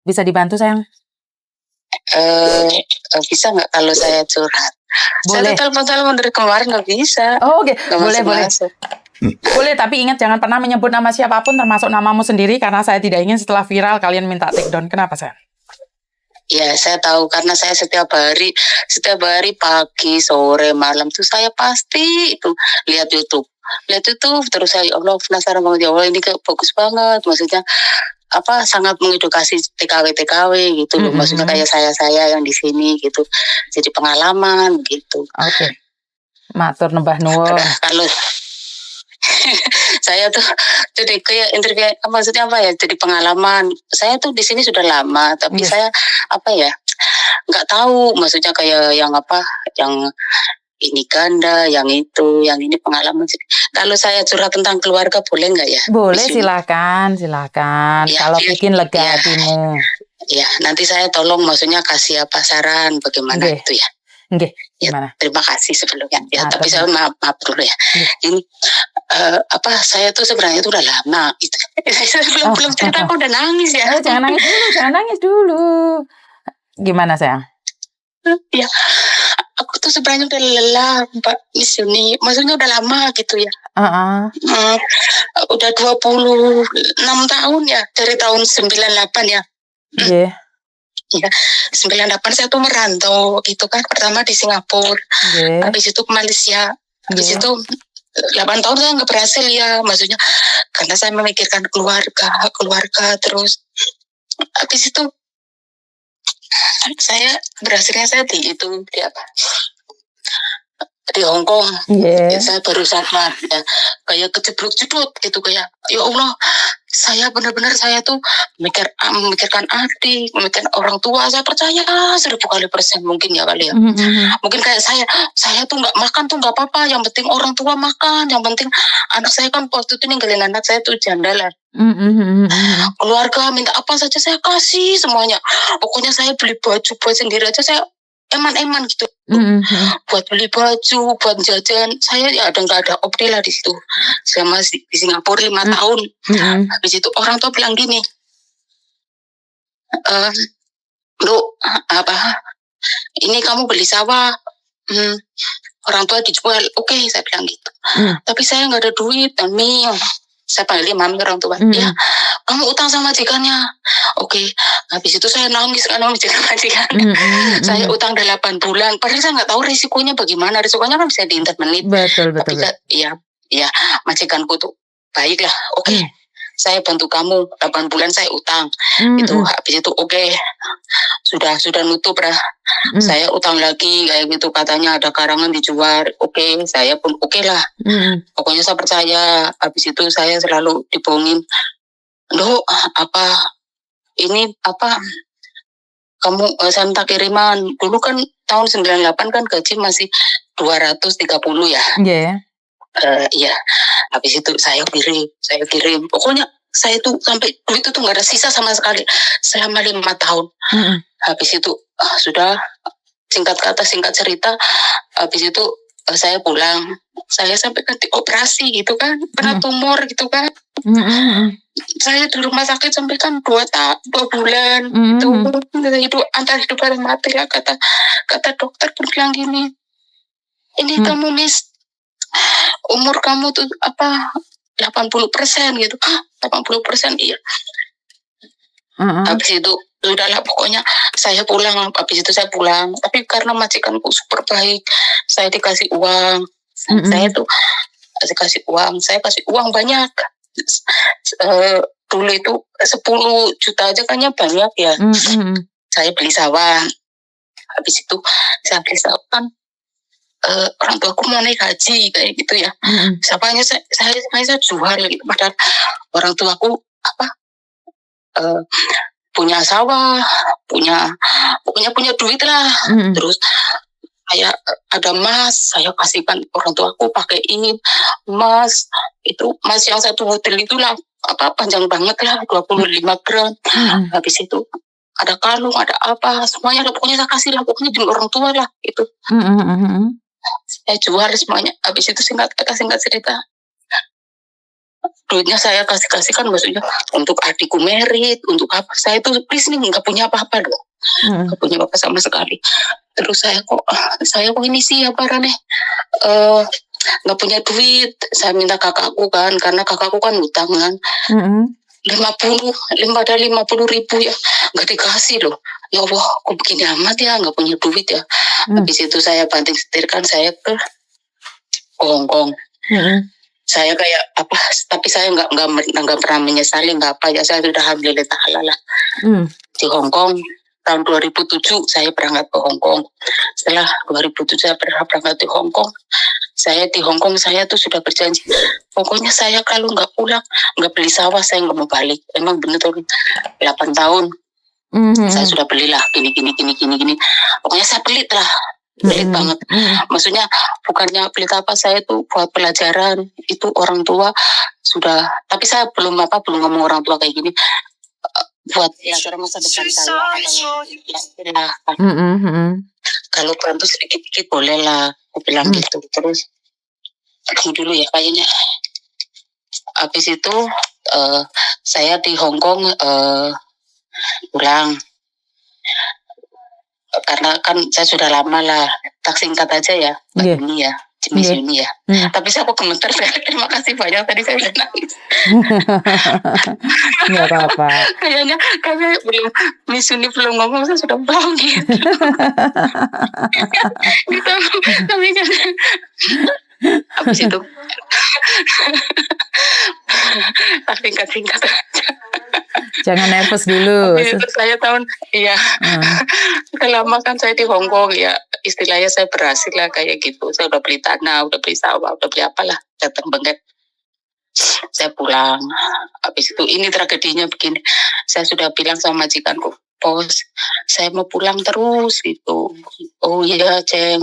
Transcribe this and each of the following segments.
Bisa dibantu sayang? Bisa nggak kalau saya curhat? Saya Boleh. tuh telepon dari kemarin nggak bisa. Oh, oke. Nggak Boleh. masuk. Boleh, tapi ingat jangan pernah menyebut nama siapapun termasuk namamu sendiri karena saya tidak ingin setelah viral kalian minta take down. Kenapa, sayang? Ya, saya tahu karena saya setiap hari pagi, sore, malam tuh saya pasti itu lihat YouTube terus saya, ya Allah, penasaran banget, ya Allah, ini kayak bagus banget, maksudnya sangat mengedukasi TKW gitu loh, maksudnya kayak saya yang di sini gitu, jadi pengalaman gitu. Oke. Matur nembah nuwun. Kalau saya tuh jadi kayak interview, maksudnya apa ya, jadi pengalaman. Saya tuh di sini sudah lama, tapi saya nggak tahu, maksudnya kayak yang ini ganda, yang itu, yang ini pengalaman. Kalau saya curhat tentang keluarga boleh nggak ya? Boleh, silakan. Ya, kalau bikin lega hatimu. Ya, nanti saya tolong maksudnya kasih saran bagaimana itu ya. Nggih, gimana? Ya, terima kasih sebelumnya. Ya, tapi saya maaf dulu ya. Ini saya tuh sebenarnya itu udah lama itu. Saya belum cerita, aku udah nangis ya. Jangan nangis dulu. Gimana, sayang? Ya, aku tuh sebenarnya udah lelah, Mbak Miss Yuni. Maksudnya udah lama gitu ya. Udah 26 tahun ya, dari tahun 98 ya. Iya. Ya, 98 saya tuh merantau gitu kan. Pertama di Singapura, habis itu ke Malaysia, habis itu 8 tahun saya nggak berhasil ya, maksudnya karena saya memikirkan keluarga terus. Habis itu saya berhasilnya di Hong Kong. Saya baru sadar ya, kayak kejeblok-jeblok gitu, kayak ya Allah, saya benar-benar saya tuh memikirkan adik, memikirkan orang tua. Saya percaya 1000% mungkin ya kali ya. Mungkin kayak saya tuh nggak makan tuh nggak apa-apa, yang penting orang tua makan, yang penting anak saya kan waktu itu ninggalin anak saya tuh janda lah. Keluarga minta apa saja saya kasih semuanya. Pokoknya saya beli baju buat sendiri aja, saya eman-eman gitu. Buat beli baju, buat jajan, saya ya nggak ada opti lah di situ. Selama di Singapura 5 tahun. Habis itu orang tua bilang gini, ini kamu beli sawah, orang tua dijual, oke, saya bilang gitu. Tapi saya nggak ada duit, Mami. Saya panggil mami orang tua. Ya, kamu utang sama majikannya. Oke. Habis itu saya nangis karena majikan. Saya utang 8 bulan. Padahal saya nggak tahu risikonya bagaimana. Risikonya kan bisa di menit. Betul. Tapi ya majikanku tuh baik lah. Oke. Saya bantu kamu 8 bulan saya utang. Itu habis itu oke. Sudah nutup lah. Saya utang lagi kayak gitu, katanya ada karangan dijual. Oke, saya pun oke lah. Pokoknya saya percaya. Habis itu saya selalu dibohongin. Kamu saya minta kiriman. Dulu kan tahun 98 kan gaji masih 230 ya. Iya. Habis itu saya kirim. Pokoknya saya tuh sampai duit itu nggak ada sisa sama sekali selama 5 tahun. Habis itu sudah, singkat cerita, habis itu saya pulang. Saya sampai kan dioperasi gitu kan, kena tumor gitu kan. Saya di rumah sakit sampai kan 2 bulan. Itu antara hidup dan mati lah, kata dokter pun bilang gini, ini kamu Miss, umur kamu tuh 80% gitu. 80%, iya. Habis itu udahlah, pokoknya saya pulang. Habis itu saya pulang, tapi karena majikanku super baik, saya dikasih uang. Saya tuh kasih uang banyak. Dulu itu 10 juta aja kayaknya banyak ya. Saya beli sawah. Habis itu saya beli sawah kan, orang tuaku mau naik haji kayak gitu ya. Sawahnya saya jual gitu. Padahal orang tuaku punya sawah, pokoknya punya duit lah. Terus saya ada emas, saya kasihkan orang tuaku pakai ini emas. Itu emas yang 1 butir itu lah, panjang banget lah, 25 gram. Habis itu ada kalung, ada apa, semuanya lah, pokoknya saya kasih lah, pokoknya di orang tua lah itu. Saya jual semuanya. Habis itu singkat cerita, duitnya saya kasih kan maksudnya untuk adikku merit, untuk apa. Saya tuh please nih nggak punya apa-apa dong. Nggak punya apa-apa sama sekali. Terus saya kok ini sih apa nih nggak punya duit. Saya minta kakakku kan, karena kakakku kan hutang kan. 50 ribu ya, nggak dikasih loh. Ya Allah, kok begini amat ya, nggak punya duit ya. Habis itu saya banting setir kan, saya ke Hongkong. Saya kayak apa, tapi saya nggak pernah menyesali nggak apa ya, saya sudah alhamdulillah ta'ala lah. Di Hongkong tahun 2007 saya berangkat ke Hongkong. Setelah 2007 saya berangkat di Hongkong. Saya di Hongkong saya tuh sudah berjanji, pokoknya saya kalau nggak pulang, nggak beli sawah, saya nggak mau balik. Emang bener tuh 8 tahun saya sudah belilah gini. Pokoknya saya pelit lah, pelit banget. Maksudnya bukannya pelit apa, saya tuh buat pelajaran. Itu orang tua sudah, tapi saya belum ngomong orang tua kayak gini. Buat pelajaran masa depan saya. Kalau bantu sedikit-sedikit boleh lah, aku bilang gitu. Terus dulu ya kayaknya. Habis itu saya di Hongkong pulang. Karena kan saya sudah lama lah, tak singkat aja ya, Yuni ya, Miss Yuni ya. Tapi saya kok gemeter, terima kasih banyak, tadi saya udah nangis. Nggak apa-apa. Kayaknya belum Miss Yuni belum ngomong, saya sudah bangkit. Gitu, tapi kan habis itu singkat aja. Jangan nervous dulu. Saya tahun, iya. Lama kan saya di Hongkong ya, istilahnya saya berhasil lah kayak gitu. Saya udah beli tanah, udah beli sawah, udah beli apalah, datang bengket. Saya pulang. Habis itu ini tragedinya begini. Saya sudah bilang sama majikanku, bos, saya mau pulang terus gitu. Oh iya Ceng,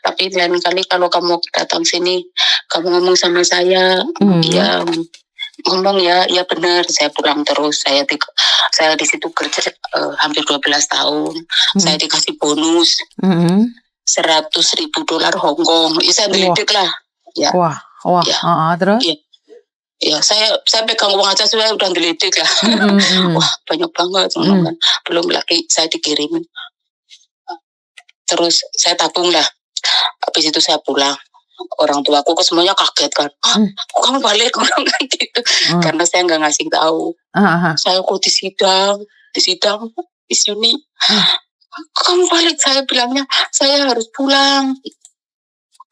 tapi lain kali kalau kamu datang sini, kamu ngomong sama saya, ya ngomong ya benar. Saya pulang terus. Saya di situ kerja hampir 12 tahun. Saya dikasih bonus $100,000 Hongkong. Ya saya gelidik lah. Ya. Wah. Ya. Terus? Ya, saya pegang uang aja saya udah gelidik lah. Wah, banyak banget. Belum lagi saya dikirimin. Terus saya tabung lah. Habis itu saya pulang. Orang tuaku semuanya kaget kan. Kok kamu balik orang gitu. Karena saya nggak ngasih tahu. Saya kok di sidang di sini. Kok kamu balik? Saya bilangnya saya harus pulang.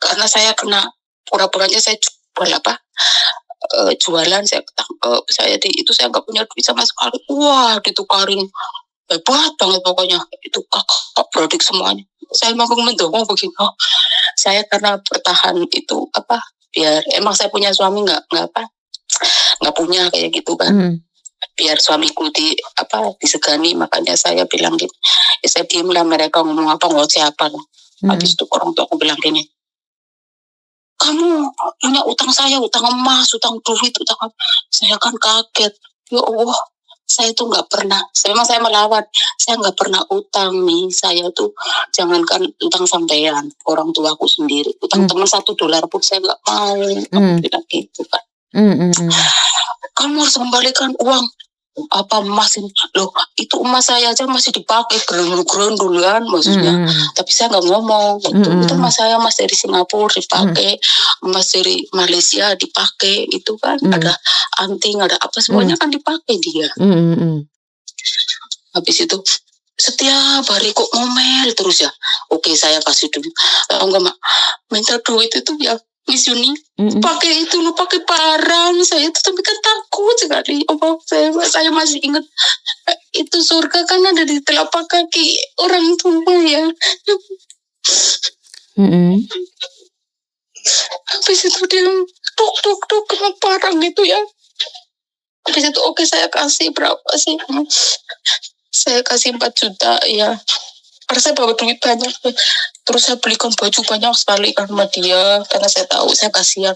Karena saya kena pura-puranya saya jualan, saya ketangkep. Saya nggak punya duit sama sekali. Wah, ditukarin hebat banget pokoknya. Itu kakak beradik semuanya. Saya mau mendongong begini. Saya karena bertahan itu biar emang saya punya suami nggak punya kayak gitu kan. Biar suamiku disegani, makanya saya bilang gitu. Ya saya diem lah, mereka ngomong apa nggak siapa lah. Habis itu orang tua aku bilang gini, kamu punya utang saya, utang emas, utang duit, utang apa. Saya kan kaget. Ya Allah, saya tuh nggak pernah. Memang saya melawan. Saya nggak pernah utang nih. Saya tuh jangankan utang sampean, orang tuaku sendiri. Utang teman $1 pun saya nggak mau. Bilang gitu kan. Kamu harus kembalikan uang. Apa emas ini? Loh, itu emas saya aja masih dipakai gerunduluan maksudnya. Tapi saya nggak ngomong. Itu emas saya, emas dari Singapura dipakai, emas dari Malaysia dipakai, itu kan ada anting, ada apa semuanya kan dipakai dia. Habis itu setiap hari kok ngomel terus ya. Oke, saya kasih duit. Kalau nggak minta duit itu ya Miss Yuni, pakai itu, pakai barang. Saya itu tapi kan takut sekali. Saya masih ingat itu surga kan ada di telapak kaki orang tua ya. Habis itu dia tuk sama barang itu ya. Habis itu oke, saya kasih berapa sih? Saya kasih 4 juta ya. Karena saya bawa duit banyak. Terus saya belikan baju banyak sekali sama dia. Karena saya tahu saya kasihan.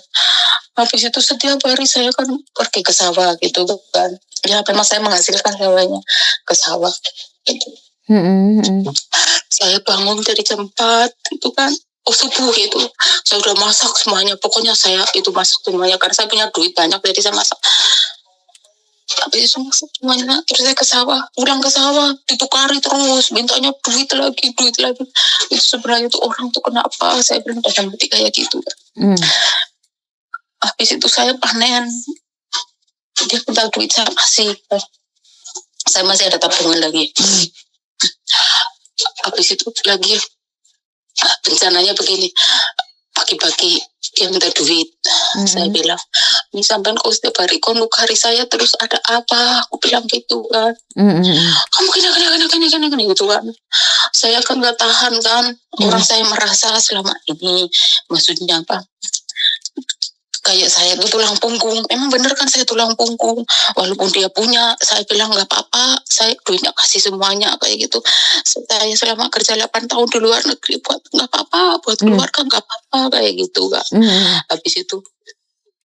Habis itu setiap hari saya kan pergi ke sawah gitu kan. Ya memang saya menghasilkan sawahnya ke sawah gitu. Saya bangun dari jam 4 itu kan. subuh itu saya udah masak semuanya, pokoknya saya itu masak semuanya karena saya punya duit banyak jadi saya masak. Habis itu masak semuanya, terus saya ke sawah, pulang ke sawah ditukari terus, mintanya duit lagi. Itu sebenarnya tuh orang tuh kenapa, saya bilang dalam hati kayak gitu. Habis itu saya panen, dia minta duit saya kasih, saya masih ada tabungan lagi. Habis itu lagi rencananya begini, pagi-pagi dia minta duit. Saya bilang, ini sampean kok setiap hari kau nukari saya terus ada apa? Aku bilang gitu kan. Kamu gini gitu kan. Saya kan gak tahan kan. Orang saya merasa selama ini, maksudnya apa? Kayak saya itu tulang punggung. Emang bener kan saya tulang punggung. Walaupun dia punya, saya bilang gak apa-apa. Saya duitnya kasih semuanya kayak gitu. Saya selama kerja 8 tahun di luar negeri buat gak apa-apa. Buat keluarga gak apa-apa kayak gitu kan. Habis itu